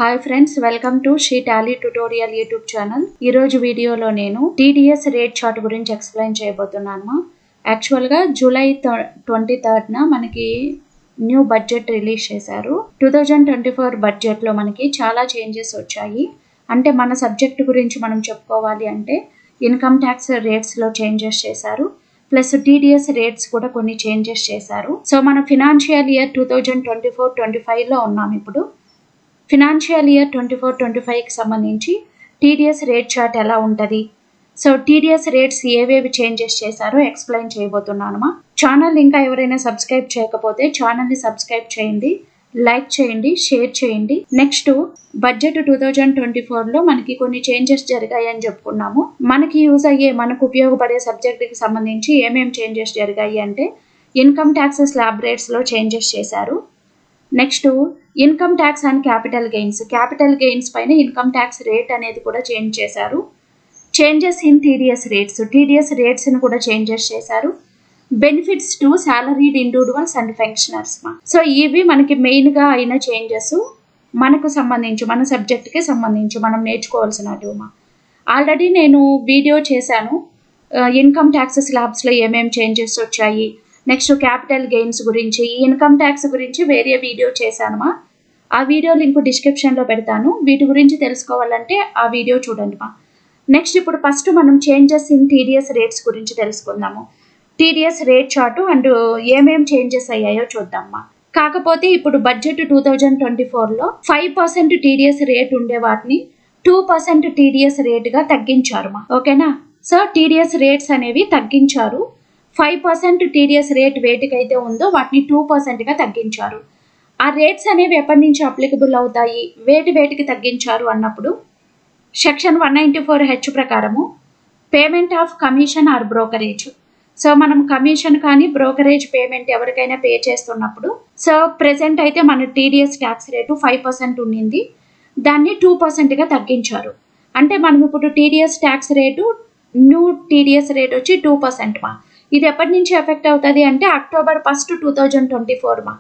Hi friends, welcome to she Tally tutorial YouTube channel. ఈరోజు వీడియోలో నేను టీడీఎస్ రేట్ చార్ట్ గురించి ఎక్స్ప్లెయిన్ చేయబోతున్నాను. యాక్చువల్గా జూలై 23న మనకి న్యూ బడ్జెట్ రిలీజ్ చేశారు. 2024 బడ్జెట్లో మనకి చాలా చేంజెస్ వచ్చాయి. అంటే మన సబ్జెక్ట్ గురించి మనం చెప్పుకోవాలి అంటే ఇన్కమ్ ట్యాక్స్ రేట్స్లో చేంజెస్ చేశారు, ప్లస్ టీడీఎస్ రేట్స్ కూడా కొన్ని చేంజెస్ చేశారు. సో మన ఫినాన్షియల్ ఇయర్ 2024-25లో ఉన్నాం. ఇప్పుడు ఫినాన్షియల్ ఇయర్ 24-25కి సంబంధించి టీడీఎస్ రేట్ చార్ట్ ఎలా ఉంటుంది, సో టీడీఎస్ రేట్స్ ఏవేవి చేంజెస్ చేశారో ఎక్స్ప్లెయిన్ చేయబోతున్నాను. ఛానల్ ఇంకా ఎవరైనా సబ్స్క్రైబ్ చేయకపోతే ఛానల్ని సబ్స్క్రైబ్ చేయండి, లైక్ చేయండి, షేర్ చేయండి. నెక్స్ట్ బడ్జెట్ 2024లో మనకి కొన్ని చేంజెస్ జరిగాయని చెప్పుకున్నాము. మనకి యూజ్ అయ్యే, మనకు ఉపయోగపడే సబ్జెక్ట్కి సంబంధించి ఏమేమి చేంజెస్ జరిగాయి అంటే ఇన్కమ్ ట్యాక్స్ స్లాబ్ రేట్స్లో చేంజెస్ చేశారు. Next income tax and capital gains పైన ఇన్కమ్ ట్యాక్స్ రేట్ అనేది కూడా చేంజ్ చేశారు. చేంజెస్ ఇన్ టీడీఎస్ రేట్స్ని కూడా చేంజెస్ చేశారు. Benefits to salaried individuals and pensioners. So ఇవి మనకి మెయిన్గా అయిన చేంజెస్, మనకు సంబంధించి మన సబ్జెక్ట్కి సంబంధించి మనం నేర్చుకోవాల్సినవి. ఆల్రెడీ నేను వీడియో చేశాను ఇన్కమ్ ట్యాక్స్ స్లాబ్స్లో ఏమేమి చేంజెస్ వచ్చాయి, నెక్స్ట్ క్యాపిటల్ గెయిన్స్ గురించి, ఈ ఇన్కమ్ ట్యాక్స్ గురించి వేరే వీడియో చేశాను. ఆ వీడియో లింక్ డిస్క్రిప్షన్లో పెడతాను. వీటి గురించి తెలుసుకోవాలంటే ఆ వీడియో చూడండి. నెక్స్ట్ ఇప్పుడు ఫస్ట్ మనం చేంజెస్ ఇన్ టీడీఎస్ రేట్స్ గురించి తెలుసుకుందాము. టీడీఎస్ రేట్ చార్టు అండ్ ఏమేమి చేంజెస్ అయ్యాయో చూద్దామా. కాకపోతే ఇప్పుడు బడ్జెట్ 2024లో 5% టీడీఎస్ రేట్ ఉండే వాటిని 2% టీడీఎస్ రేట్గా తగ్గించారు. ఓకేనా? సో టీడీఎస్ రేట్స్ అనేవి తగ్గించారు. 5% టీడీఎస్ రేట్ వేటికైతే ఉందో వాటిని 2%గా తగ్గించారు. ఆ రేట్స్ అనేవి ఎప్పటి నుంచి అప్లికబుల్ అవుతాయి, వేటికి తగ్గించారు అన్నప్పుడు సెక్షన్ 194H ప్రకారము payment of commission or brokerage. So మనం కమిషన్ కానీ బ్రోకరేజ్ పేమెంట్ ఎవరికైనా పే చేస్తున్నప్పుడు, సో ప్రెజెంట్ అయితే మన టీడీఎస్ ట్యాక్స్ రేటు 5% ఉండింది, దాన్ని 2%గా తగ్గించారు. అంటే మనం ఇప్పుడు TDS tax rate, new TDS rate వచ్చి 2%. ఇది ఎప్పటి నుంచి ఎఫెక్ట్ అవుతుంది అంటే October 1, 2024.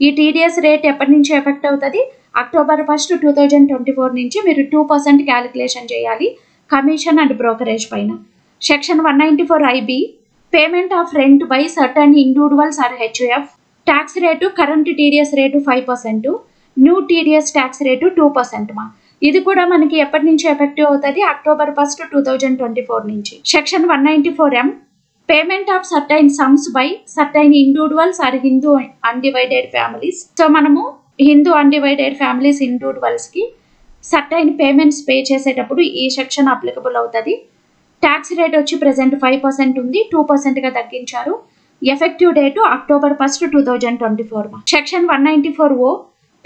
ఈ టీడీఎస్ రేట్ ఎప్పటి నుంచి ఎఫెక్ట్ అవుతుంది? October 1, 2024 నుంచి మీరు 2% క్యాలిక్యులేషన్ చేయాలి కమిషన్ అండ్ బ్రోకరేజ్ పైన. Section 194IB payment of rent by certain individuals or HUF tax rate current TDS rate 5%, new TDS tax rate 2%. ఇది కూడా మనకి ఎప్పటి నుంచి ఎఫెక్టివ్ అవుతుంది? October 1, 2024 నుంచి. Section 194M payment of certain sums by certain individuals or Hindu undivided families. So మనము Hindu undivided families ఇండివిజువల్స్కి certain payments pay చేసేటప్పుడు ఈ సెక్షన్ అప్లికబుల్ అవుతుంది. ట్యాక్స్ రేట్ వచ్చి ప్రెసెంట్ 5% ఉంది, 2%గా తగ్గించారు. Effective date October 1, 2024. Section 194O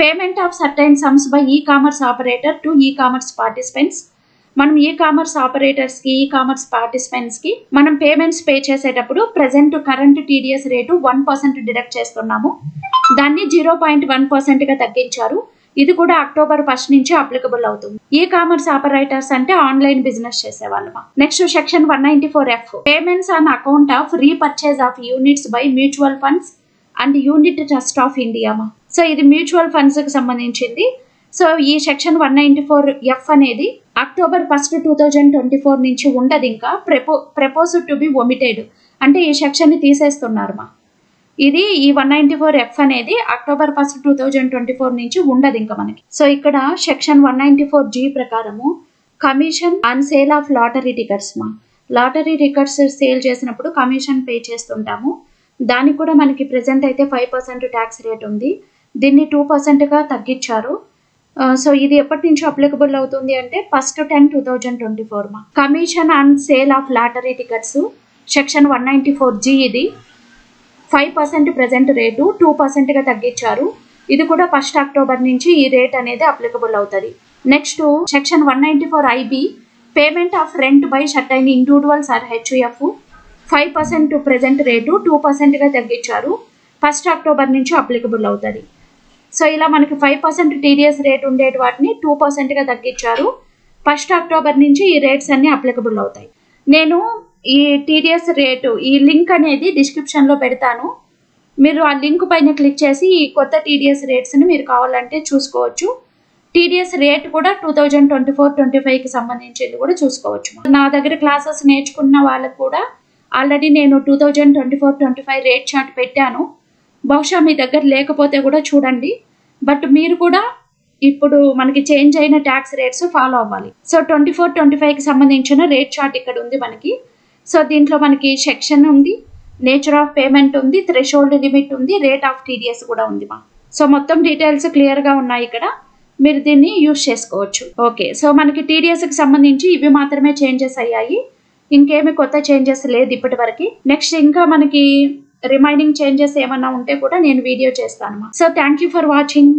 payment of certain sums by e commerce operator to e commerce participants. మనం ఈ కామర్స్ ఆపరేటర్స్కి, ఈ కామర్స్ పార్టిసిపెంట్స్కి మనం పేమెంట్స్ పే చేసేటప్పుడు present current TDS rate 1% deduct చేస్తున్నాము, దాన్ని 0.1%గా తగ్గించారు. ఇది కూడా October 1 నుంచి అప్లికబుల్ అవుతుంది. ఈ కామర్స్ ఆపరేటర్స్ అంటే ఆన్లైన్ బిజినెస్ చేసేవాళ్ళం. Next section 194F payments on account of repurchase of units by mutual funds and unit trust of India. So ఇది మ్యూచువల్ ఫండ్స్కి సంబంధించింది. సో ఈ సెక్షన్ 194F అనేది October 1, 2024 నుంచి ఉండదు. ఇంకా ప్రపోజ్డ్ టు బి ఒమిటెడ్ అంటే ఈ సెక్షన్ని తీసేస్తున్నారు. ఇది ఈ 194F అనేది October 1, 2024 నుంచి ఉండదు ఇంకా మనకి. సో ఇక్కడ సెక్షన్ 194G ప్రకారము commission on sale of lottery tickets. Lottery tickets sale చేసినప్పుడు కమిషన్ పే చేస్తుంటాము. దానికి కూడా మనకి ప్రెసెంట్ అయితే 5% ట్యాక్స్ రేట్ ఉంది, దీన్ని 2%గా తగ్గించారు. సో ఇది ఎప్పటి నుంచి అప్లికబుల్ అవుతుంది అంటే 1/10/2024. Commission on sale of lottery tickets section 194G ఇది 5% ప్రెసెంట్ రేటు 2%గా తగ్గించారు. ఇది కూడా 1 October నుంచి ఈ రేట్ అనేది అప్లికబుల్ అవుతుంది. Next section 194IB payment of rent by certain individuals or HUF 5% present rate 2%గా తగ్గించారు. 1 October నుంచి అప్లికబుల్ అవుతుంది. సో ఇలా మనకి 5% టీడీఎస్ రేట్ ఉండేటి వాటిని 2%గా తగ్గించారు. 1 October నుంచి ఈ రేట్స్ అన్ని అప్లికబుల్ అవుతాయి. నేను ఈ టీడీఎస్ రేటు ఈ లింక్ అనేది డిస్క్రిప్షన్లో పెడతాను. మీరు ఆ లింక్ పైన క్లిక్ చేసి ఈ కొత్త టీడీఎస్ రేట్స్ని మీరు కావాలంటే చూసుకోవచ్చు. టీడీఎస్ రేట్ కూడా 2024-25కి సంబంధించింది కూడా చూసుకోవచ్చు. నా దగ్గర క్లాసెస్ నేర్చుకున్న వాళ్ళకు కూడా ఆల్రెడీ నేను 2024-25 రేట్ చార్ట్ పెట్టాను. బహుశా మీ దగ్గర లేకపోతే కూడా చూడండి. బట్ మీరు కూడా ఇప్పుడు మనకి చేంజ్ అయిన ట్యాక్స్ రేట్స్ ఫాలో అవ్వాలి. సో 24-25కి సంబంధించిన రేట్ చార్ట్ ఇక్కడ ఉంది మనకి. సో దీంట్లో మనకి సెక్షన్ ఉంది, నేచర్ ఆఫ్ పేమెంట్ ఉంది, థ్రెషోల్డ్ లిమిట్ ఉంది, రేట్ ఆఫ్ టీడీఎస్ కూడా ఉంది మా. సో మొత్తం డీటెయిల్స్ క్లియర్గా ఉన్నాయి ఇక్కడ. మీరు దీన్ని యూజ్ చేసుకోవచ్చు. ఓకే, సో మనకి టీడీఎస్కి సంబంధించి ఇవి మాత్రమే చేంజెస్ అయ్యాయి. ఇంకేమి కొత్త చేంజెస్ లేదు ఇప్పటి వరకు. నెక్స్ట్ ఇంకా మనకి రిమైనింగ్ చేంజెస్ ఏమన్నా ఉంటే కూడా నేను వీడియో చేస్తాను. So thank you for watching.